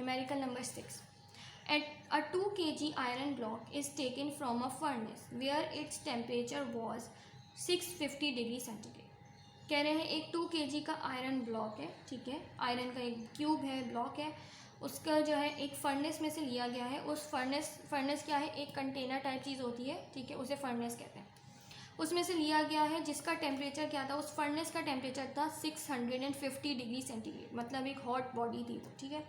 numerical number 6. A 2 kg iron block is taken from a furnace where its temperature was 650 degree centigrade. कह रहे हैं एक 2 kg का iron block है, ठीक है, आयरन का एक क्यूब है, ब्लॉक है, उसका जो है एक फर्नेस में से लिया गया है। उस फर्नेस क्या है, एक कंटेनर टाइप चीज़ होती है, ठीक है, उसे फर्नेस कहते हैं। उसमें से लिया गया है जिसका टेम्परेचर क्या था, उस फर्नेस का टेम्परेचर था 650 डिग्री सेंटीग्रेड, मतलब एक हॉट बॉडी थी वो, ठीक है।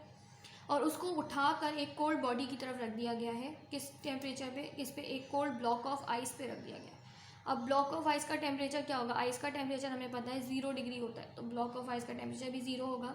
और उसको उठाकर एक कोल्ड बॉडी की तरफ रख दिया गया है। किस टेम्परेचर पे, इस पे एक कोल्ड ब्लॉक ऑफ आइस पे रख दिया गया है। अब ब्लॉक ऑफ आइस का टेम्परेचर क्या होगा, आइस का टेम्परेचर हमें पता है 0 डिग्री होता है, तो ब्लॉक ऑफ आइस का टेम्परेचर भी 0 होगा।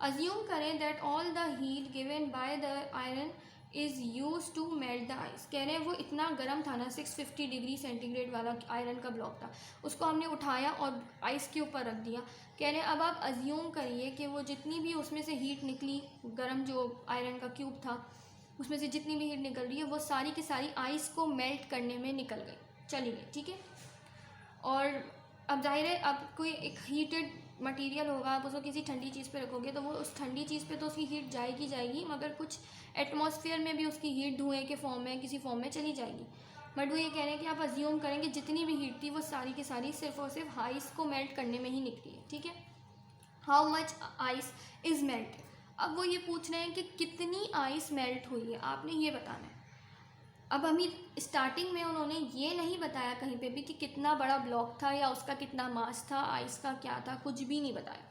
अज्यूम करें that all the heat given by the iron is use to melt the ice. कह रहे हैं वो इतना गर्म था ना, 650 डिग्री सेंटीग्रेड वाला आयरन का ब्लॉक था, उसको हमने उठाया और आइस के ऊपर रख दिया। कह रहे हैं अब आप अज्यूम करिए कि वो जितनी भी उसमें से हीट निकली, गर्म जो आयरन का क्यूब था उसमें से जितनी भी हीट निकल रही है वो सारी की सारी आइस को मेल्ट करने में निकल गई, चली गई, ठीक है। और अब जाहिर है अब कोई एक हीटेड मटेरियल होगा, आप उसको किसी ठंडी चीज़ पे रखोगे तो वो उस ठंडी चीज़ पे तो उसकी हीट जाएगी जाएगी, मगर कुछ एटमॉस्फेयर में भी उसकी हीट धुएं के फॉर्म में किसी फॉर्म में चली जाएगी। बट वो ये कह रहे हैं कि आप अज्यूम करेंगे जितनी भी हीट थी वो सारी की सारी सिर्फ और सिर्फ आइस को मेल्ट करने में ही निकली है, ठीक है। How much ice is melt. अब वो ये पूछ रहे हैं कि कितनी आइस मेल्ट हुई है, आपने ये बताना है। अब हमें स्टार्टिंग में उन्होंने ये नहीं बताया कहीं पे भी कि कितना बड़ा ब्लॉक था या उसका कितना मास था, आइस का क्या था, कुछ भी नहीं बताया।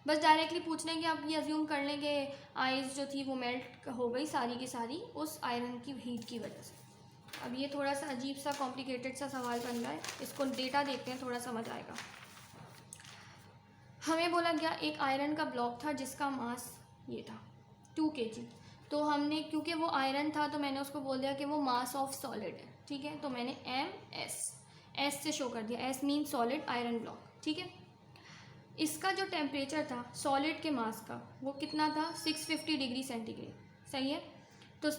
बस डायरेक्टली पूछ रहे हैं कि आप ये अज्यूम कर लेंगे आइस जो थी वो मेल्ट हो गई सारी की सारी उस आयरन की हीट की वजह से। अब ये थोड़ा सा अजीब सा कॉम्प्लिकेटेड सा सवाल बन रहा है, इसको डेटा देखते हैं, थोड़ा समझ आएगा। हमें बोला गया एक आयरन का ब्लॉक था जिसका मास ये था 2 kg। तो हमने क्योंकि वो आयरन था तो मैंने उसको बोल दिया कि वो मास ऑफ सॉलिड है, ठीक है। तो मैंने एस से शो कर दिया, S mean solid iron block, ठीक है। इसका जो टेम्परेचर था सॉलिड के मास का वो कितना था, 650 डिग्री सेंटीग्रेड, सही है। तो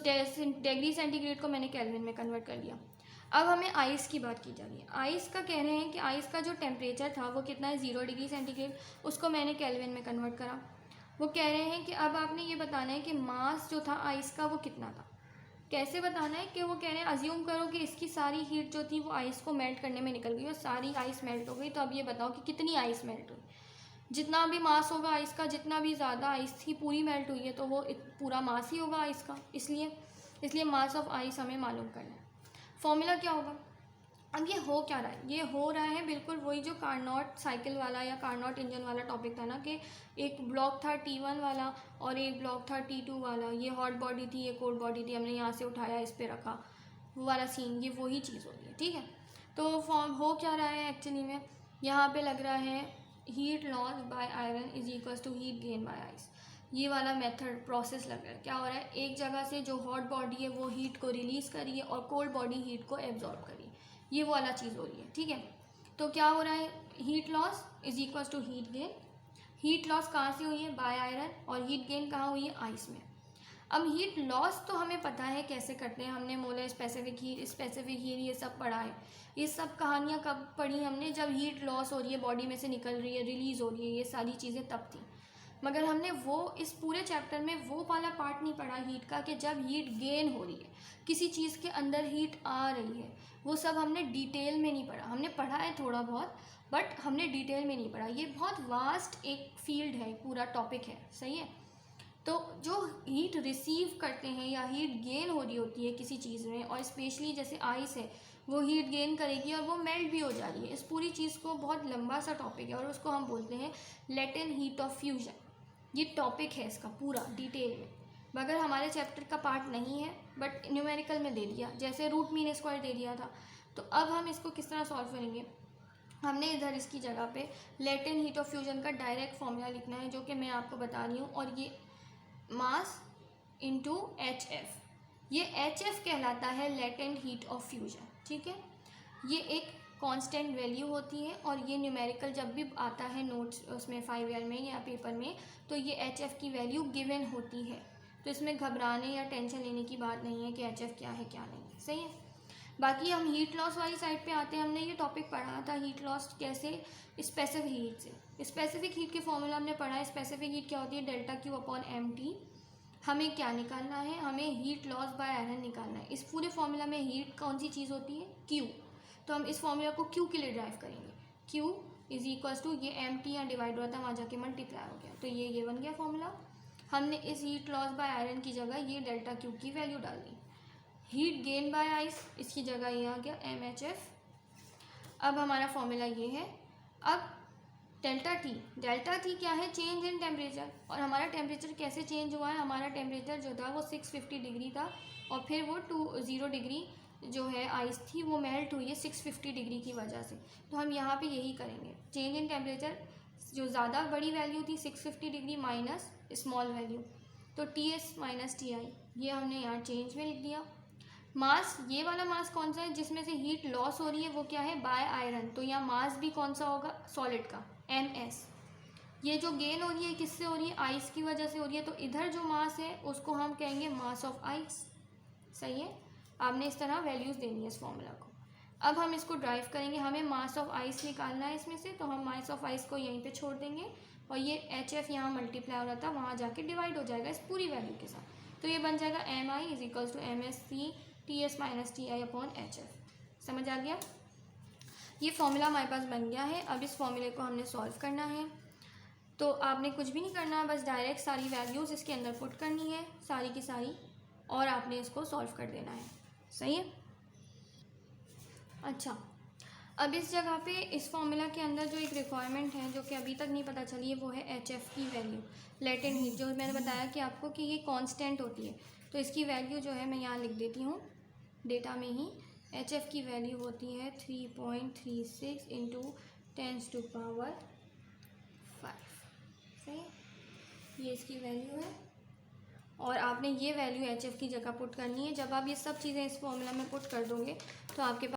डिग्री सेंटीग्रेड को मैंने केल्विन में कन्वर्ट कर दिया। अब हमें आइस की बात की जा रही है। आइस का कह रहे हैं कि आइस का जो टेम्परेचर था वो कितना है, 0 डिग्री सेंटीग्रेड, उसको मैंने केल्विन में कन्वर्ट करा। वो कह रहे हैं कि अब आपने ये बताना है कि मास जो था आइस का वो कितना था। कैसे बताना है कि वो कह रहे हैं अज्यूम करो कि इसकी सारी हीट जो थी वो आइस को मेल्ट करने में निकल गई और सारी आइस मेल्ट हो गई। तो अब ये बताओ कि कितनी आइस मेल्ट हुई। जितना भी मास होगा आइस का, जितना भी ज़्यादा आइस थी पूरी मेल्ट हुई है तो वो पूरा मास ही होगा आइस का, इसलिए मास ऑफ आइस हमें मालूम करना है। फॉर्मूला क्या होगा। अब ये हो क्या रहा है, ये हो रहा है बिल्कुल वही जो कार्नोट साइकिल वाला या कार्नोट इंजन वाला टॉपिक था ना, कि एक ब्लॉक था T1 वाला और एक ब्लॉक था T2 वाला। ये हॉट बॉडी थी, ये कोल्ड बॉडी थी, हमने यहाँ से उठाया इस पे रखा, वो वाला सीन, ये वही चीज़ हो रही है, ठीक है। तो फॉर्म हो क्या रहा है एक्चुअली में, यहाँ पे लग रहा है heat loss by iron is equals to heat gain by ice. ये वाला मेथड प्रोसेस लग रहा है। क्या हो रहा है, एक जगह से जो हॉट बॉडी है वो हीट को रिलीज़ करिए और कोल्ड बॉडी हीट को एब्जॉर्ब करिए, ये वो वाला चीज़ हो रही है, ठीक है। तो क्या हो रहा है, heat loss is equals to heat gain. Heat loss कहाँ से हुई है, बाय आयरन, और हीट गेन कहाँ हुई है, आइस में। अब हीट लॉस तो हमें पता है कैसे करते हैं, हमने मोलर स्पेसिफिक हीट ये सब पढ़ा है। ये सब कहानियाँ कब पढ़ी हमने, जब हीट लॉस हो रही है, बॉडी में से निकल रही है, रिलीज़ हो रही है, ये सारी चीज़ें तब थी। मगर हमने वो इस पूरे चैप्टर में वो वाला पार्ट नहीं पढ़ा हीट का कि जब हीट गेन हो रही है, किसी चीज़ के अंदर हीट आ रही है, वो सब हमने डिटेल में नहीं पढ़ा। हमने पढ़ा है थोड़ा बहुत, बट हमने डिटेल में नहीं पढ़ा। ये बहुत वास्ट एक फील्ड है, पूरा टॉपिक है, सही है। तो जो हीट रिसीव करते हैं या हीट गेन हो रही होती है किसी चीज़ में, और स्पेशली जैसे आइस है, वो हीट गेन करेगी और वो मेल्ट भी हो जा रही है। इस पूरी चीज़ को बहुत लंबा सा टॉपिक है और उसको हम बोलते हैं लेटेंट हीट ऑफ फ्यूजन। ये टॉपिक है इसका पूरा डिटेल में, मगर हमारे चैप्टर का पार्ट नहीं है, बट न्यूमेरिकल में दे दिया, जैसे रूट मीन स्क्वायर दे दिया था। तो अब हम इसको किस तरह सॉल्व करेंगे, हमने इधर इसकी जगह पे लेटेंट हीट ऑफ फ्यूजन का डायरेक्ट फॉर्मूला लिखना है, जो कि मैं आपको बता रही हूँ। और ये मास इंटू HF, ये HF कहलाता है लेटेंट हीट ऑफ फ्यूजन, ठीक है। ये एक कांस्टेंट वैल्यू होती है और ये न्यूमेरिकल जब भी आता है नोट्स उसमें 5 ईयर में या पेपर में, तो ये HF की वैल्यू गिवन होती है। तो इसमें घबराने या टेंशन लेने की बात नहीं है कि HF क्या है क्या नहीं है, सही है। बाकी हम हीट लॉस वाली साइड पे आते हैं। हमने ये टॉपिक पढ़ा था हीट लॉस कैसे, स्पेसिफिक हीट से। स्पेसिफिक हीट के फॉर्मूला हमने पढ़ा है। स्पेसिफिक हीट क्या होती है, डेल्टा Q अपॉन MT। हमें क्या निकालना है, हमें हीट लॉस बाय आयरन निकालना है। इस पूरे फॉर्मूला में हीट कौन सी चीज़ होती है, क्यू। तो हम इस फॉर्मूला को क्यू के लिए ड्राइव करेंगे। क्यू इज इक्वल्स टू, ये एम टी यहाँ डिवाइड हुआ था वहाँ जाके मल्टीप्लाई हो गया, तो ये बन गया फॉर्मूला। हमने इस हीट लॉस बाय आयरन की जगह ये डेल्टा क्यू की वैल्यू डाल दी। हीट गेन बाय आइस, इसकी जगह ये आ गया एम एच एफ। अब हमारा फॉर्मूला ये है। अब डेल्टा टी क्या है, चेंज इन टेम्परेचर। और हमारा टेम्परेचर कैसे चेंज हुआ है, हमारा टेम्परेचर जो था वो 650 डिग्री था और फिर वो 20 डिग्री जो है आइस थी वो मेल्ट हुई है 650 डिग्री की वजह से। तो हम यहाँ पे यही करेंगे, चेंज इन टेम्परेचर जो ज़्यादा बड़ी वैल्यू थी 650 डिग्री माइनस स्मॉल वैल्यू, तो टी एस माइनस टी आई, ये हमने यहाँ चेंज में लिख दिया। मास, ये वाला मास कौन सा है जिसमें से हीट लॉस हो रही है, वो क्या है, बाय आयरन। तो यहाँ मास भी कौन सा होगा, सॉलिड का, एम एस। ये जो गेन हो रही है किससे हो रही है, आइस की वजह से हो रही है। तो इधर जो मास है उसको हम कहेंगे मास ऑफ आइस। सही है, आपने इस तरह वैल्यूज़ देनी है इस फॉर्मूला को। अब हम इसको ड्राइव करेंगे, हमें मास ऑफ आइस निकालना है इसमें से, तो हम मास ऑफ आइस को यहीं पे छोड़ देंगे और ये एच एफ यहाँ मल्टीप्लाई हो रहा था वहाँ जाके डिवाइड हो जाएगा इस पूरी वैल्यू के साथ। तो ये बन जाएगा M I is equals to M S C T S minus T I upon H F. समझ आ गया, ये फॉर्मूला हमारे पास बन गया है। अब इस फॉर्मूले को हमने सॉल्व करना है। तो आपने कुछ भी नहीं करना है, बस डायरेक्ट सारी वैल्यूज़ इसके अंदर पुट करनी है सारी की सारी, और आपने इसको सॉल्व कर देना है। सही है। अच्छा, अब इस जगह पे इस फॉर्मूला के अंदर जो एक रिक्वायरमेंट है जो कि अभी तक नहीं पता चली है, वो है एच एफ की वैल्यू, लेटेंट हीट, जो मैंने बताया कि आपको कि ये कांस्टेंट होती है। तो इसकी वैल्यू जो है मैं यहाँ लिख देती हूँ डेटा में ही। एच एफ की वैल्यू होती है 3.36 इंटू 10⁻⁵। सही, ये इसकी वैल्यू है और आपने ये वैल्यू एच एफ की जगह पुट करनी है। जब आप ये सब चीज़ें इस फॉर्मूला में पुट कर दोगे तो आपके